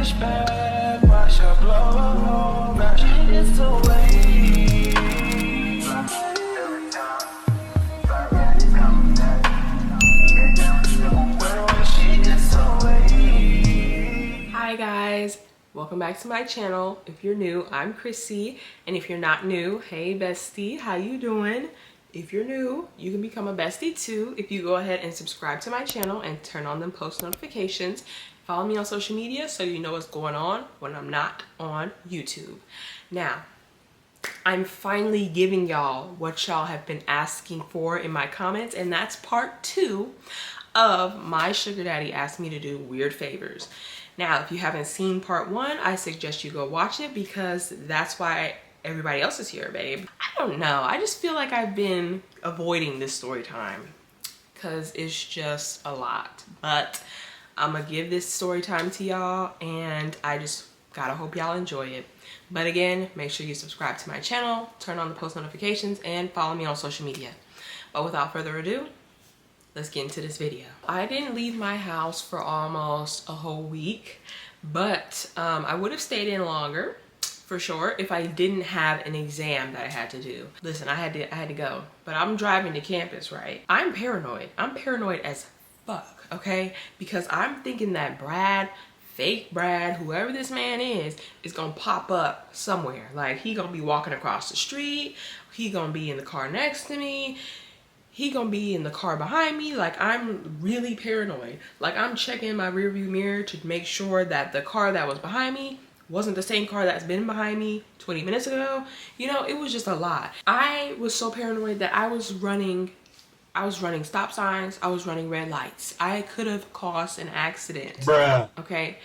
flashback, watch her blow, now she gets away. Hi guys, welcome back to my channel. If you're new, I'm Chrissy, and if you're not new, hey bestie, how you doing? If you're new, you can become a bestie too if you go ahead and subscribe to my channel and turn on them post notifications. Follow me on social media so you know what's going on when I'm not on YouTube. Now, I'm finally giving y'all what y'all have been asking for in my comments, and that's part 2 of my sugar daddy asked me to do weird favors. Now, if you haven't seen part 1, I suggest you go watch it because that's why everybody else is here, babe. I don't know. I just feel like I've been avoiding this story time because it's just a lot. But I'm gonna give this story time to y'all, and I just gotta hope y'all enjoy it. But again, make sure you subscribe to my channel, turn on the post notifications, and follow me on social media. But without further ado, let's get into this video. I didn't leave my house for almost a whole week, but I would have stayed in longer for sure if I didn't have an exam that I had to do. Listen, I had to go, but I'm driving to campus, right? I'm paranoid. I'm paranoid as fuck, okay? Because I'm thinking that Brad, fake Brad, whoever this man is gonna pop up somewhere. Like, he gonna be walking across the street, he gonna be in the car next to me, he gonna be in the car behind me. Like, I'm really paranoid. Like, I'm checking my rearview mirror to make sure that the car that was behind me wasn't the same car that's been behind me 20 minutes ago. You know, it was just a lot. I was so paranoid that I was running stop signs, I was running red lights. I could have caused an accident. Bruh. Okay?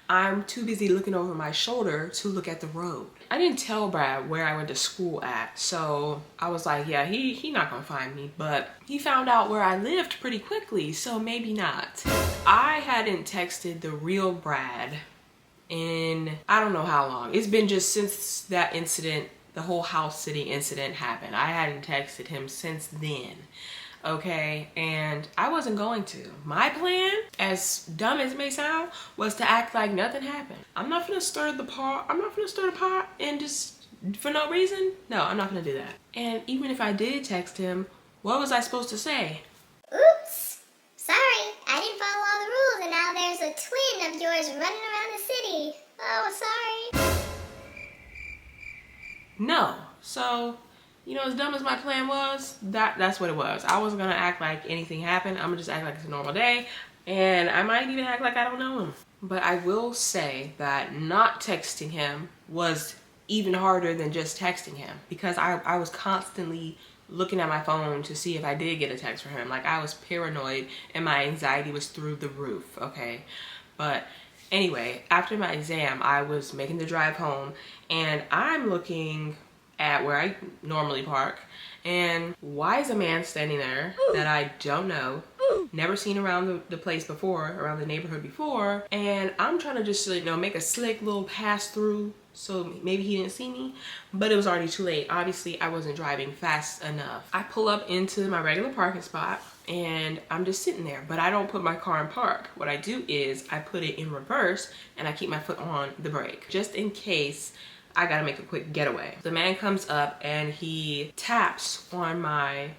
I'm too busy looking over my shoulder to look at the road. I didn't tell Brad where I went to school at, so I was like, yeah, he not gonna find me, but he found out where I lived pretty quickly, so maybe not. I hadn't texted the real Brad in I don't know how long. It's been just since that incident, the whole house sitting incident happened. I hadn't texted him since then. Okay, and I wasn't going to. My plan, as dumb as it may sound, was to act like nothing happened. I'm not gonna stir the pot. I'm not gonna stir the pot and just for no reason. No, I'm not gonna do that. And even if I did text him, what was I supposed to say? Oops, sorry, I didn't follow all the rules, and now there's a twin of yours running around the city. Oh, sorry. No. So, you know, as dumb as my plan was, that's what it was. I wasn't gonna act like anything happened. I'm gonna just act like it's a normal day, and I might even act like I don't know him. But I will say that not texting him was even harder than just texting him, because I was constantly looking at my phone to see if I did get a text from him. Like, I was paranoid and my anxiety was through the roof, okay? But anyway, after my exam, I was making the drive home, and I'm looking at where I normally park, and why is a man standing there that I don't know, never seen around the place before, around the neighborhood before, and I'm trying to just, you know, make a slick little pass through so maybe he didn't see me, but it was already too late. Obviously, I wasn't driving fast enough. I pull up into my regular parking spot, and I'm just sitting there, but I don't put my car in park. What I do is I put it in reverse, and I keep my foot on the brake, just in case I gotta make a quick getaway. The man comes up and he taps on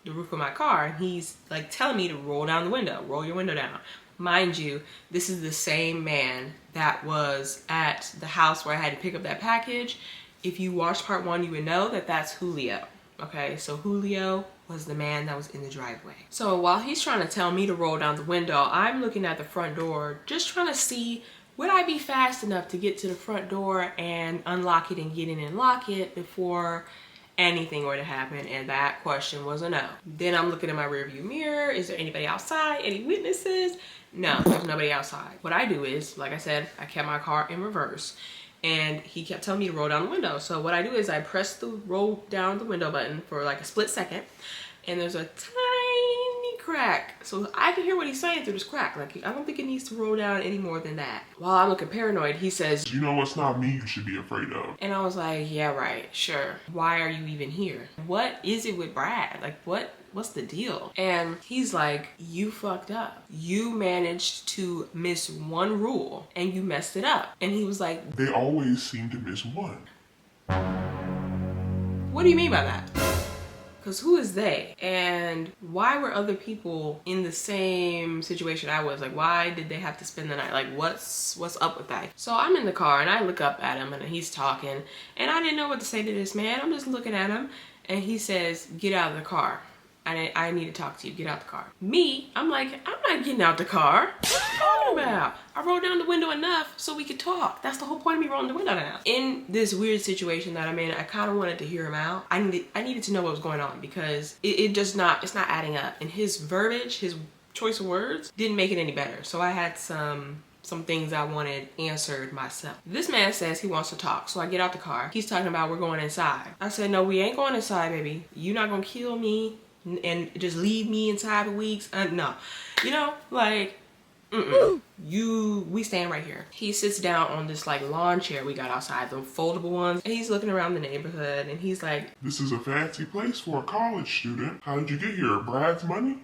the roof of my car, and he's like telling me to roll down the window, roll your window down. Mind you, this is the same man that was at the house where I had to pick up that package. If you watched part 1, you would know that that's Julio. Okay, so Julio was the man that was in the driveway. So while he's trying to tell me to roll down the window, I'm looking at the front door, just trying to see, would I be fast enough to get to the front door and unlock it and get in and lock it before anything were to happen? And that question was a no. Then I'm looking at my rearview mirror. Is there anybody outside? Any witnesses? No, there's nobody outside. What I do is, like I said, I kept my car in reverse, and he kept telling me to roll down the window. So what I do is I press the roll down the window button for like a split second, and there's a tiny crack. So I can hear what he's saying through this crack. Like, I don't think it needs to roll down any more than that. While I'm looking paranoid, he says, "You know, it's not me you should be afraid of." And I was like, yeah, right, sure. Why are you even here? What is it with Brad? Like, what What's the deal? And he's like, you fucked up. You managed to miss one rule and you messed it up. And he was like, They always seem to miss one. what do you mean by that? Because who is they? And why were other people in the same situation I was? Like, why did they have to spend the night? Like, what's up with that? So I'm in the car and I look up at him and he's talking. And I didn't know what to say to this man. I'm just looking at him. And he says, get out of the car. I need to talk to you. Get out the car. Me, I'm like, I'm not getting out the car. What are you talking about? I rolled down the window enough so we could talk. That's the whole point of me rolling the window down. In this weird situation that I'm in, I kind of wanted to hear him out. I needed to know what was going on because it's not adding up. And his verbiage, his choice of words didn't make it any better. So I had some things I wanted answered myself. This man says he wants to talk. So I get out the car. He's talking about we're going inside. I said, no, we ain't going inside, baby. You're not gonna kill me and just leave me inside for weeks. No, you know, like, we stand right here. He sits down on this like lawn chair we got outside, the foldable ones, and he's looking around the neighborhood and he's like, this is a fancy place for a college student. How did you get here? Brad's money?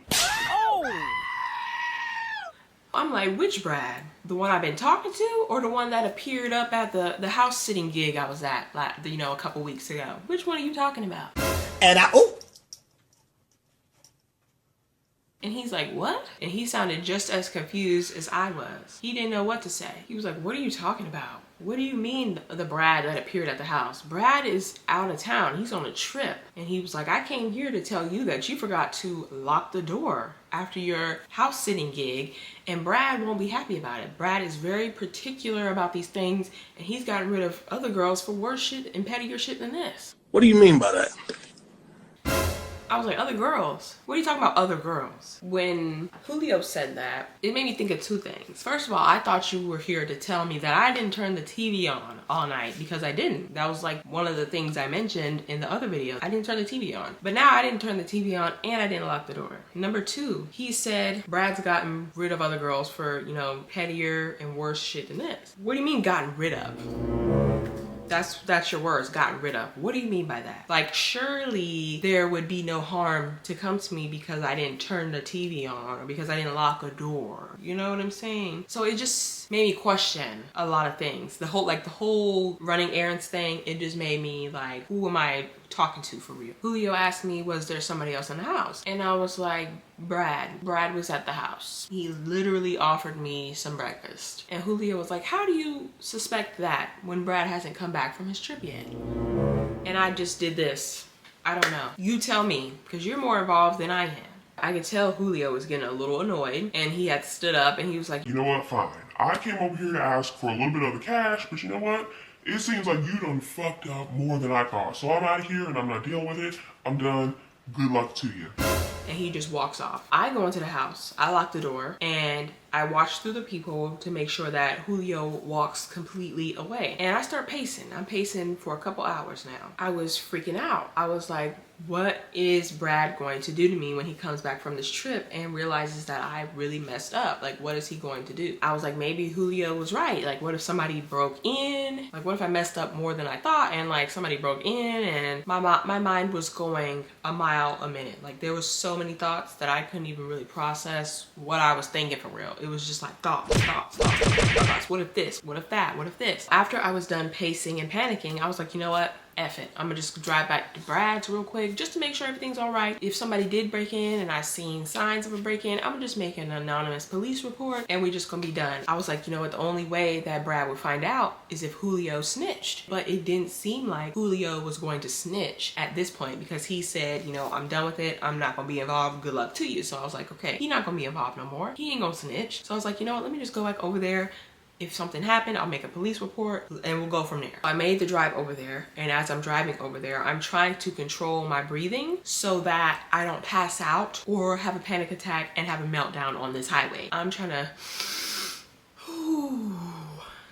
I'm like, which Brad? The one I've been talking to or the one that appeared up at the house sitting gig I was at, like, you know, a couple weeks ago? Which one are you talking about? And he's like, what? And he sounded just as confused as I was. He didn't know what to say. He was like, what are you talking about? What do you mean the Brad that appeared at the house? Brad is out of town. He's on a trip. And he was like, I came here to tell you that you forgot to lock the door after your house sitting gig, and Brad won't be happy about it. Brad is very particular about these things, and he's gotten rid of other girls for worse shit and pettier shit than this. What do you mean by that? I was like, other girls? What are you talking about, other girls? When Julio said that, it made me think of two things. First of all, I thought you were here to tell me that I didn't turn the TV on all night, because I didn't. That was like one of the things I mentioned in the other video. I didn't turn the TV on. But now I didn't turn the TV on and I didn't lock the door. Number two, he said Brad's gotten rid of other girls for, you know, pettier and worse shit than this. What do you mean gotten rid of? That's your words, gotten rid of. What do you mean by that? Like, surely there would be no harm to come to me because I didn't turn the TV on or because I didn't lock a door. You know what I'm saying? So it just made me question a lot of things. The whole running errands thing, it just made me like, who am I talking to for real? Julio asked me, was there somebody else in the house? And I was like, Brad was at the house. He literally offered me some breakfast. And Julio was like, how do you suspect that when Brad hasn't come back from his trip yet? And I just did this. I don't know. You tell me, because you're more involved than I am. I could tell Julio was getting a little annoyed, and he had stood up and he was like, You know what? Fine. I came over here to ask for a little bit of the cash, but you know what? It seems like you done fucked up more than I thought. So I'm out of here and I'm not dealing with it. I'm done. Good luck to you. and he just walks off. I go into the house, I lock the door, and I watch through the peephole to make sure that Julio walks completely away. And I start pacing. I'm pacing for a couple hours now. I was freaking out. I was like, what is Brad going to do to me when he comes back from this trip and realizes that I really messed up? Like, what is he going to do? I was like, maybe Julio was right. Like, what if somebody broke in? Like, what if I messed up more than I thought and like somebody broke in? And my mind was going a mile a minute. Like, there was so many thoughts that I couldn't even really process what I was thinking for real. It was just like thoughts. What if this? What if that? What if this? After I was done pacing and panicking, I was like, you know what? F it. I'm gonna just drive back to Brad's real quick just to make sure everything's all right. If somebody did break in and I seen signs of a break-in, I'm gonna just make an anonymous police report and we're just gonna be done. I was like, you know what? The only way that Brad would find out is if Julio snitched. But it didn't seem like Julio was going to snitch at this point because he said, you know, I'm done with it. I'm not gonna be involved. Good luck to you. So I was like, okay, he's not gonna be involved no more. He ain't gonna snitch. So I was like, you know what? Let me just go back over there. If something happened, I'll make a police report and we'll go from there. I made the drive over there, and as I'm driving over there, I'm trying to control my breathing so that I don't pass out or have a panic attack and have a meltdown on this highway. I'm trying to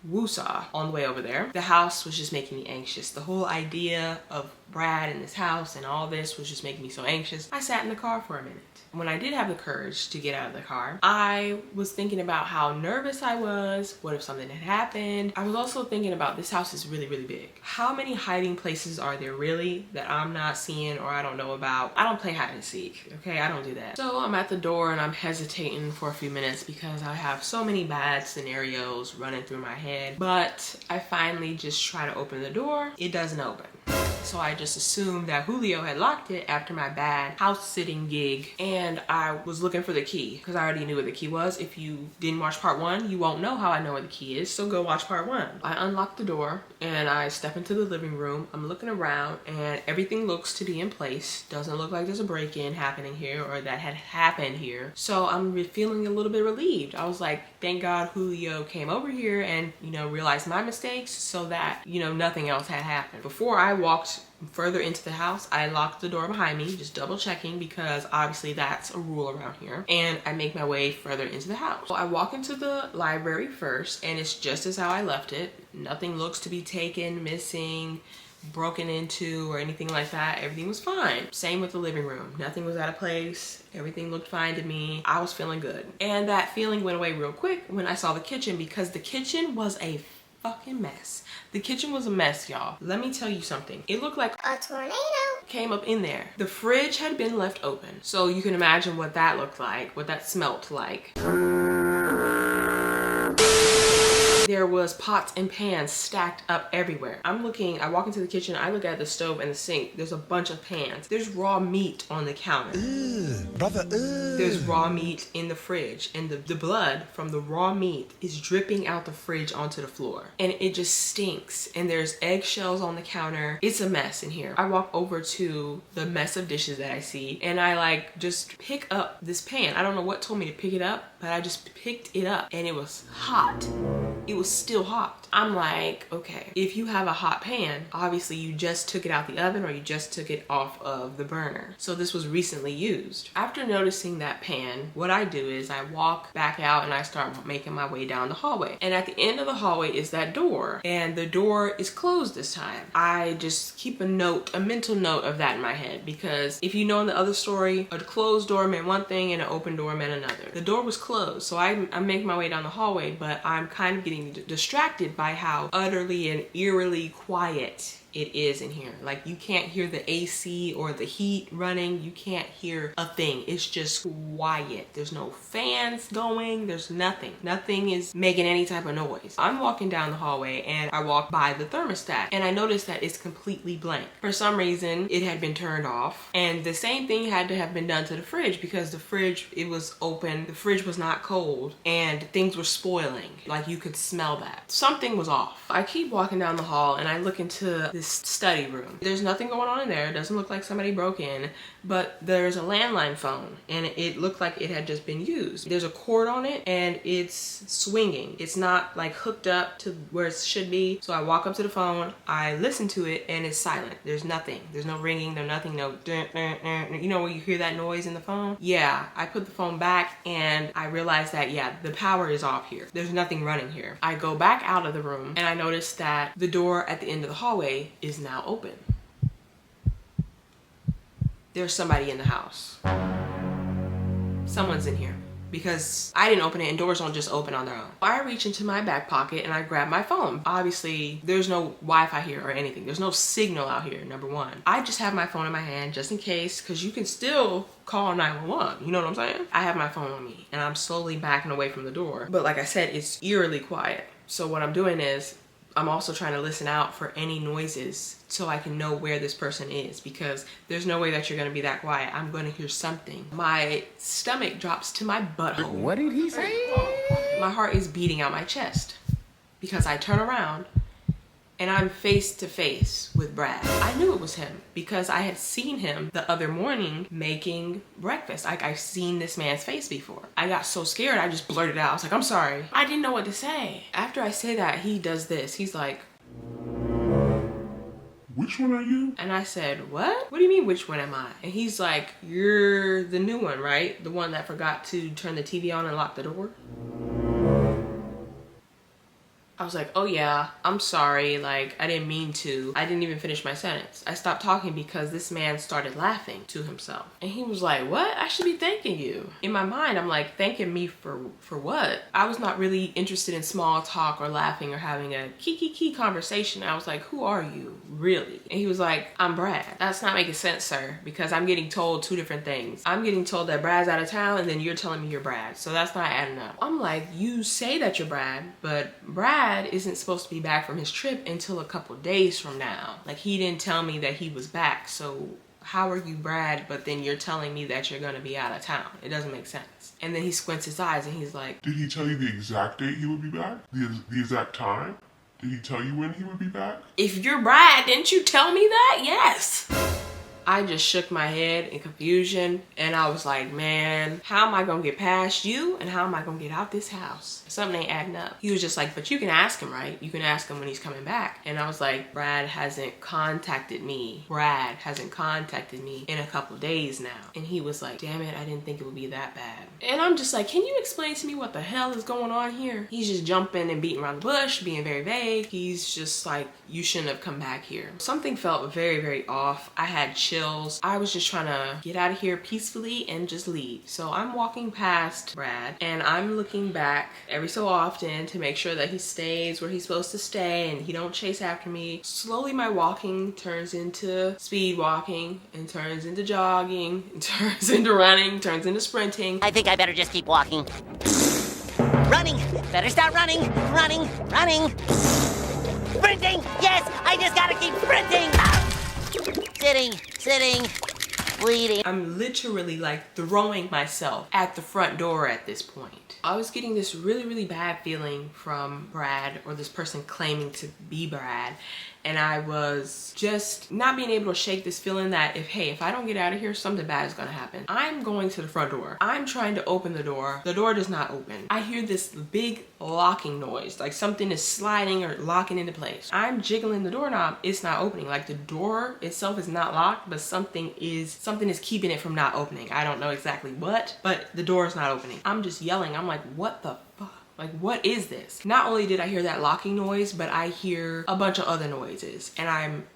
woosah on the way over there. The house was just making me anxious. The whole idea of Brad in this house and all this was just making me so anxious. I sat in the car for a minute. When I did have the courage to get out of the car, I was thinking about how nervous I was. What if something had happened? I was also thinking about this house is really, really big. How many hiding places are there really that I'm not seeing or I don't know about? I don't play hide and seek, okay? I don't do that. So I'm at the door and I'm hesitating for a few minutes because I have so many bad scenarios running through my head. But I finally just try to open the door. It doesn't open. So I just assumed that Julio had locked it after my bad house sitting gig, and I was looking for the key because I already knew where the key was. If you didn't watch part 1, you won't know how I know where the key is, so go watch part 1. I unlock the door and I step into the living room. I'm looking around and everything looks to be in place. Doesn't look like there's a break-in happening here or that had happened here. So I'm feeling a little bit relieved. I was like, thank God Julio came over here and, you know, realized my mistakes so that, you know, nothing else had happened. Before I walked further into the house, I locked the door behind me, just double checking because obviously that's a rule around here. And I make my way further into the house. So I walk into the library first and it's just as how I left it. Nothing looks to be taken, missing, broken into or anything like that. Everything was fine. Same with the living room. Nothing was out of place. Everything looked fine to me. I was feeling good. And that feeling went away real quick when I saw the kitchen because the kitchen was a fucking mess. The kitchen was a mess, y'all. Let me tell you something. It looked like A tornado. Came up in there. The fridge had been left open. So you can imagine what that looked like, what that smelt like. There was pots and pans stacked up everywhere. I walk into the kitchen, I look at the stove and the sink. There's a bunch of pans. There's raw meat on the counter. Brother, There's raw meat in the fridge and the blood from the raw meat is dripping out the fridge onto the floor. And it just stinks. And there's eggshells on the counter. It's a mess in here. I walk over to the mess of dishes that I see and I like just pick up this pan. I don't know what told me to pick it up, but I just picked it up and it was hot. It was still hot. I'm like, okay, if you have a hot pan, obviously you just took it out the oven or you just took it off of the burner. So this was recently used. After noticing that pan, what I do is I walk back out and I start making my way down the hallway. And at the end of the hallway is that door, and the door is closed this time. I just keep a mental note of that in my head, because if you know in the other story, a closed door meant one thing and an open door meant another. The door was closed, so I make my way down the hallway, but I'm kind of getting distracted by how utterly and eerily quiet it is in here. Like, you can't hear the AC or the heat running. You can't hear a thing. It's just quiet. There's no fans going. There's nothing. Nothing is making any type of noise. I'm walking down the hallway and I walk by the thermostat and I notice that it's completely blank. For some reason, it had been turned off, and the same thing had to have been done to the fridge because the fridge, it was open. The fridge was not cold and things were spoiling. Like, you could smell that. Something was off. I keep walking down the hall and I look into this study room. There's nothing going on in there. It doesn't look like somebody broke in, but there's a landline phone and it looked like it had just been used. There's a cord on it and it's swinging. It's not like hooked up to where it should be. So I walk up to the phone, I listen to it, and it's silent. There's nothing. There's no ringing, there's nothing, no dun, dun, dun. You know where you hear that noise in the phone? Yeah, I put the phone back and I realized that, yeah, the power is off here. There's nothing running here. I go back out of the room and I notice that the door at the end of the hallway is now open. There's somebody in the house. Someone's in here, because I didn't open it and doors don't just open on their own. I reach into my back pocket and I grab my phone. Obviously, there's no Wi-Fi here or anything. There's no signal out here, number one. I just have my phone in my hand just in case, because you can still call 911. You know what I'm saying? I have my phone on me and I'm slowly backing away from the door. But like I said, it's eerily quiet. So what I'm doing is I'm also trying to listen out for any noises so I can know where this person is, because there's no way that you're gonna be that quiet. I'm gonna hear something. My stomach drops to my butthole. what did he say? My heart is beating out my chest because I turn around and I'm face to face with Brad. I knew it was him because I had seen him the other morning making breakfast. Like, I've seen this man's face before. I got so scared, I just blurted out. I was like, I'm sorry. I didn't know what to say. After I say that, he does this. He's like, which one are you? and I said, what? What do you mean, which one am I? And he's like, you're the new one, right? The one that forgot to turn the TV on and lock the door? I was like, oh yeah, I'm sorry, like I didn't mean to. I didn't even finish my sentence. I stopped talking because this man started laughing to himself. And he was like, what? I should be thanking you. In my mind, I'm like, thanking me for what? I was not really interested in small talk or laughing or having a kiki conversation. I was like, who are you, really? And he was like, I'm Brad. That's not making sense, sir, because I'm getting told two different things. I'm getting told that Brad's out of town and then you're telling me you're Brad. So that's not adding up. I'm like, you say that you're Brad, but Brad isn't supposed to be back from his trip until a couple days from now. Like, he didn't tell me that he was back, so how are you Brad, but then you're telling me that you're gonna be out of town? It doesn't make sense. And then he squints his eyes and he's like, Did he tell you the exact date he would be back? The exact time? Did he tell you when he would be back? if you're Brad, didn't you tell me that? Yes. I just shook my head in confusion and I was like, man, how am I gonna get past you and how am I gonna get out this house? Something ain't adding up. He was just like, but you can ask him, right? You can ask him when he's coming back. And I was like, Brad hasn't contacted me. Brad hasn't contacted me in a couple days now. And he was like, damn it, I didn't think it would be that bad. And I'm just like, can you explain to me what the hell is going on here? He's just jumping and beating around the bush, being very vague. He's just like, you shouldn't have come back here. Something felt very, very off. I had chills. I was just trying to get out of here peacefully and just leave. So I'm walking past Brad and I'm looking back every so often to make sure that he stays where he's supposed to stay and he don't chase after me. Slowly my walking turns into speed walking and turns into jogging, and turns into running, turns into sprinting. I think I better just keep walking. Running! Better start running! Running! Sprinting! Yes! I just gotta keep sprinting! Sitting, bleeding. I'm literally like throwing myself at the front door at this point. I was getting this really, really bad feeling from Brad, or this person claiming to be Brad. And I was just not being able to shake this feeling that if I don't get out of here, something bad is gonna happen. I'm going to the front door. I'm trying to open the door. The door does not open. I hear this big locking noise, like something is sliding or locking into place. I'm jiggling the doorknob. It's not opening. Like the door itself is not locked, but something is keeping it from not opening. I don't know exactly what, but the door is not opening. I'm just yelling. I'm like, what the fuck? Like, what is this? Not only did I hear that locking noise, but I hear a bunch of other noises. And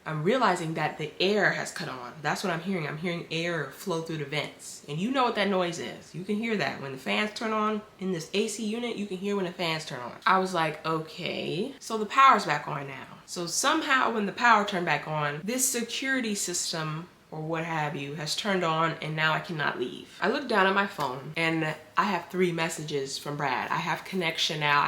I'm realizing that the air has cut on. That's what I'm hearing. I'm hearing air flow through the vents. And you know what that noise is. You can hear that. When the fans turn on in this AC unit, you can hear when the fans turn on. I was like, okay. So the power's back on now. So somehow when the power turned back on, this security system or what have you has turned on and now I cannot leave. I look down at my phone and I have 3 messages from Brad. I have connection now.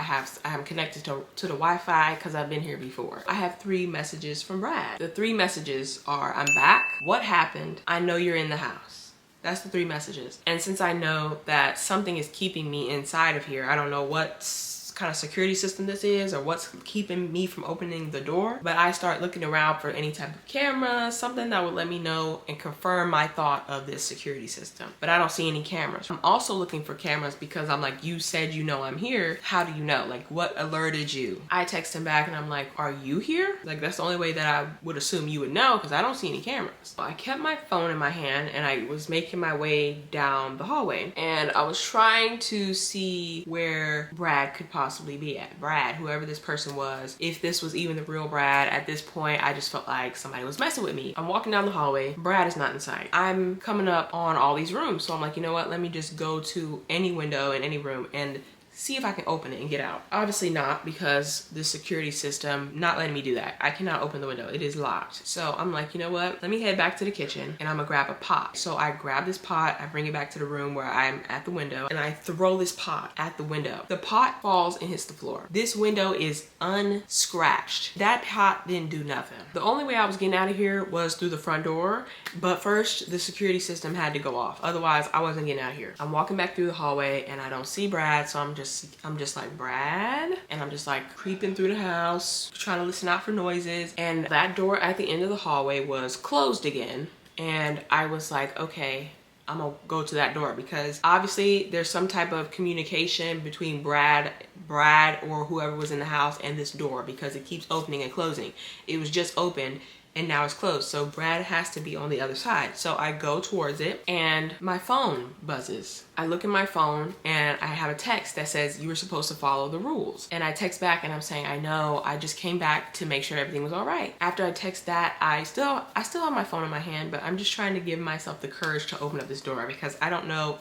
I'm connected to the Wi-Fi because I've been here before. I have 3 messages from Brad. The 3 messages are, I'm back, what happened, I know you're in the house. That's the 3 messages. And since I know that something is keeping me inside of here, I don't know what kind of security system this is or what's keeping me from opening the door, but I start looking around for any type of camera, something that would let me know and confirm my thought of this security system. But I don't see any cameras. I'm also looking for cameras because I'm like, you said you know I'm here. How do you know? Like, what alerted you? I text him back and I'm like, are you here? Like, that's the only way that I would assume you would know because I don't see any cameras. So I kept my phone in my hand and I was making my way down the hallway and I was trying to see where Brad could possibly be at. Brad, whoever this person was, if this was even the real Brad. At this point, I just felt like somebody was messing with me. I'm walking down the hallway. Brad is not in sight. I'm coming up on all these rooms. So I'm like, you know what? Let me just go to any window in any room and see if I can open it and get out. Obviously not, because the security system not letting me do that. I cannot open the window. It is locked. So I'm like, you know what? Let me head back to the kitchen and I'm gonna grab a pot. So I grab this pot, I bring it back to the room where I'm at the window and I throw this pot at the window. The pot falls and hits the floor. This window is unscratched. That pot didn't do nothing. The only way I was getting out of here was through the front door, but first the security system had to go off. Otherwise I wasn't getting out of here. I'm walking back through the hallway and I don't see Brad, so I'm just like, Brad? And I'm just like creeping through the house, trying to listen out for noises. And that door at the end of the hallway was closed again. And I was like, okay, I'm gonna go to that door because obviously there's some type of communication between Brad or whoever was in the house and this door because it keeps opening and closing. It was just open and now it's closed. So Brad has to be on the other side. So I go towards it and my phone buzzes. I look at my phone and I have a text that says you were supposed to follow the rules. And I text back and I'm saying, I know, I just came back to make sure everything was all right. After I text that, I still have my phone in my hand, but I'm just trying to give myself the courage to open up this door because I don't know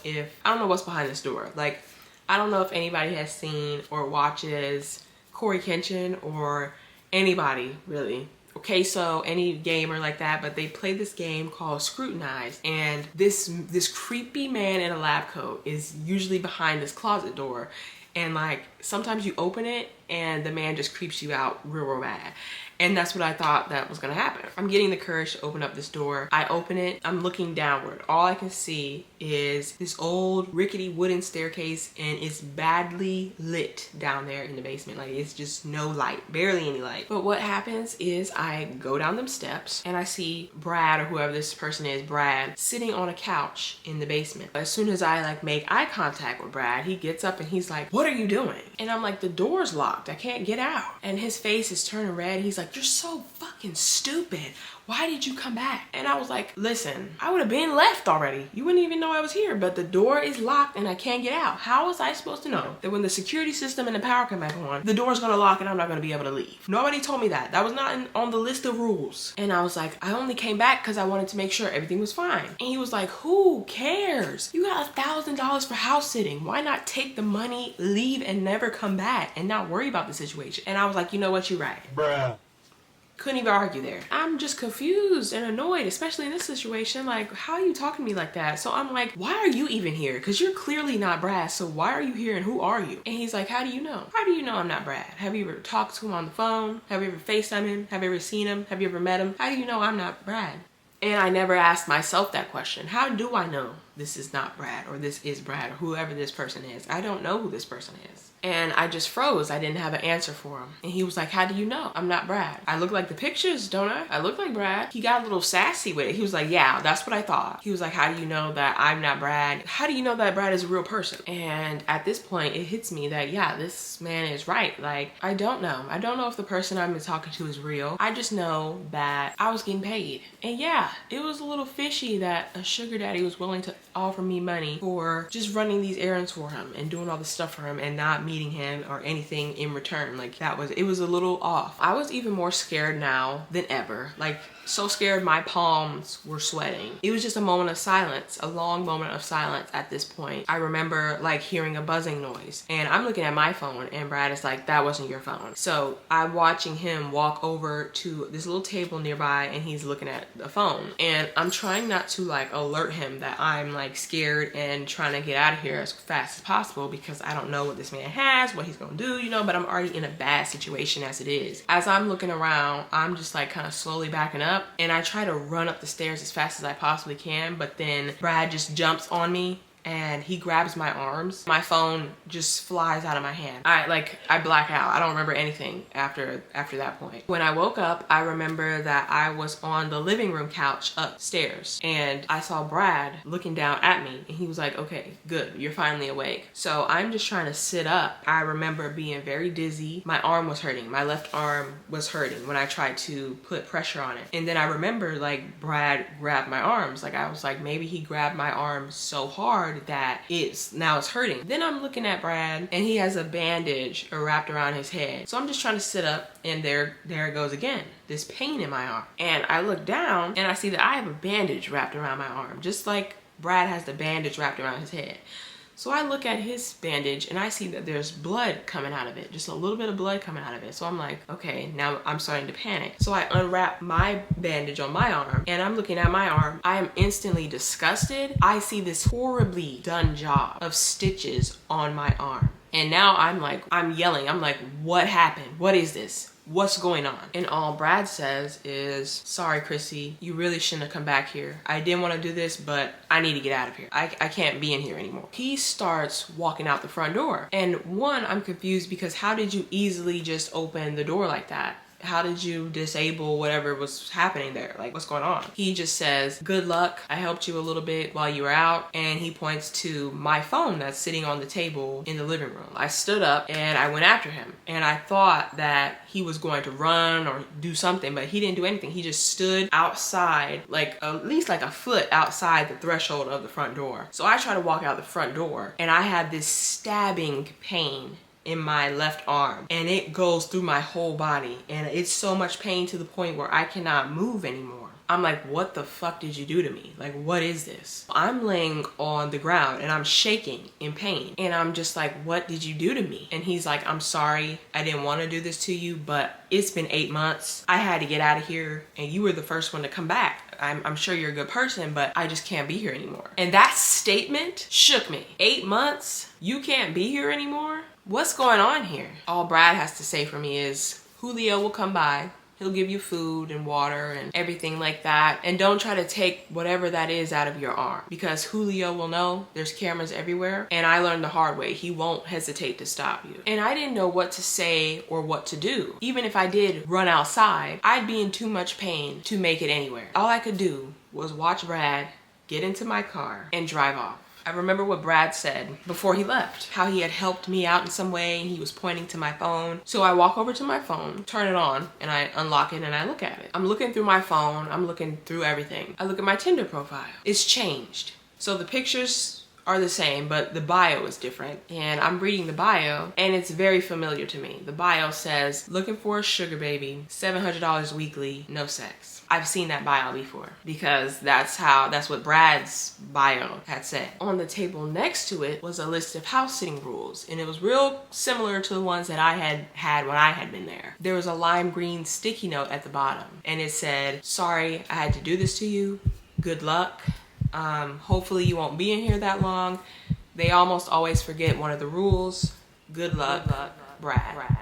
what's behind this door. Like, I don't know if anybody has seen or watches Corey Kenshin or anybody really. Okay, so any gamer like that, but they play this game called Scrutinize, and this creepy man in a lab coat is usually behind this closet door, and like sometimes you open it and the man just creeps you out real bad. And that's what I thought that was gonna happen. I'm getting the courage to open up this door. I open it, I'm looking downward. All I can see is this old rickety wooden staircase, and it's badly lit down there in the basement. Like, it's just no light, barely any light. But what happens is I go down them steps and I see Brad, or whoever this person is, Brad, sitting on a couch in the basement. As soon as I like make eye contact with Brad, he gets up and he's like, "What are you doing?" And I'm like, "The door's locked, I can't get out." And his face is turning red. He's like, "You're so fucking stupid. Why did you come back?" And I was like, "Listen, I would have been left already. You wouldn't even know I was here, but the door is locked and I can't get out. How was I supposed to know that when the security system and the power come back on, the door's gonna lock and I'm not gonna be able to leave? Nobody told me that. That was not on the list of rules." And I was like, "I only came back because I wanted to make sure everything was fine." And he was like, "Who cares? You got $1,000 for house sitting. Why not take the money, leave, and never come back and not worry about the situation?" And I was like, "You know what? You're right." Bruh. Couldn't even argue there. I'm just confused and annoyed, especially in this situation. Like, how are you talking to me like that? So I'm like, "Why are you even here? Because you're clearly not Brad. So why are you here and who are you?" And he's like, "How do you know? How do you know I'm not Brad? Have you ever talked to him on the phone? Have you ever FaceTimed him? Have you ever seen him? Have you ever met him? How do you know I'm not Brad?" And I never asked myself that question. How do I know this is not Brad, or this is Brad, or whoever this person is? I don't know who this person is. And I just froze. I didn't have an answer for him. And he was like, "How do you know I'm not Brad? I look like the pictures, don't I? I look like Brad." He got a little sassy with it. He was like, "Yeah, that's what I thought." He was like, "How do you know that I'm not Brad? How do you know that Brad is a real person?" And at this point, it hits me that, yeah, this man is right. Like, I don't know. I don't know if the person I've been talking to is real. I just know that I was getting paid. And yeah, it was a little fishy that a sugar daddy was willing to offer me money for just running these errands for him and doing all this stuff for him and not meeting him or anything in return. Like, it was a little off. I was even more scared now than ever. Like, so scared my palms were sweating. It was just a moment of silence, a long moment of silence at this point. I remember like hearing a buzzing noise, and I'm looking at my phone and Brad is like, "That wasn't your phone." So I'm watching him walk over to this little table nearby and he's looking at the phone, and I'm trying not to like alert him that I'm like scared and trying to get out of here as fast as possible because I don't know what this man has, what he's gonna do, you know, but I'm already in a bad situation as it is. As I'm looking around, I'm just like kind of slowly backing up, and I try to run up the stairs as fast as I possibly can, but then Brad just jumps on me and he grabs my arms. My phone just flies out of my hand. I black out. I don't remember anything after that point. When I woke up, I remember that I was on the living room couch upstairs and I saw Brad looking down at me, and he was like, "Okay, good, you're finally awake." So I'm just trying to sit up. I remember being very dizzy. My arm was hurting. My left arm was hurting when I tried to put pressure on it. And then I remember like Brad grabbed my arms. Like, I was like, maybe he grabbed my arm so hard that now it's hurting. Then I'm looking at Brad and he has a bandage wrapped around his head. So I'm just trying to sit up, and there it goes again, this pain in my arm. And I look down and I see that I have a bandage wrapped around my arm, just like Brad has the bandage wrapped around his head. So I look at his bandage and I see that there's blood coming out of it, just a little bit of blood coming out of it. So I'm like, okay, now I'm starting to panic. So I unwrap my bandage on my arm and I'm looking at my arm. I am instantly disgusted. I see this horribly done job of stitches on my arm. And now I'm yelling. I'm like, "What happened? What is this? What's going on?" And all Brad says is, "Sorry, Chrissy, you really shouldn't have come back here. I didn't want to do this, but I need to get out of here. I can't be in here anymore." He starts walking out the front door. And one, I'm confused because how did you easily just open the door like that? how did you disable whatever was happening there? Like, what's going on? He just says, good luck. I helped you a little bit while you were out. And he points to my phone that's sitting on the table in the living room. I stood up and I went after him. And I thought that he was going to run or do something, but he didn't do anything. He just stood outside, like at least like a foot outside the threshold of the front door. So I try to walk out the front door and I had this stabbing pain in my left arm, and it goes through my whole body, and it's so much pain to the point where I cannot move anymore. I'm like, what the fuck did you do to me? Like, what is this? I'm laying on the ground and I'm shaking in pain. And I'm just like, what did you do to me? And he's like, I'm sorry. I didn't want to do this to you, but it's been 8 months. I had to get out of here and you were the first one to come back. I'm sure you're a good person, but I just can't be here anymore. And that statement shook me. 8 months? You can't be here anymore? What's going on here? All Brad has to say for me is, Julio will come by. He'll give you food and water and everything like that. And don't try to take whatever that is out of your arm, because Julio will know there's cameras everywhere. And I learned the hard way. He won't hesitate to stop you. And I didn't know what to say or what to do. Even if I did run outside, I'd be in too much pain to make it anywhere. All I could do was watch Brad get into my car and drive off. I remember what Brad said before he left, how he had helped me out in some way and he was pointing to my phone. So I walk over to my phone, turn it on, and I unlock it and I look at it. I'm looking through my phone, I'm looking through everything. I look at my Tinder profile. It's changed. So the pictures are the same, but the bio is different. And I'm reading the bio and it's very familiar to me. The bio says, looking for a sugar baby, $700 weekly, no sex. I've seen that bio before because that's what Brad's bio had said. On the table next to it was a list of house sitting rules, and it was real similar to the ones that I had when I had been there. There was a lime green sticky note at the bottom and it said, sorry, I had to do this to you. Good luck. Hopefully you won't be in here that long. They almost always forget one of the rules. Good luck, Brad.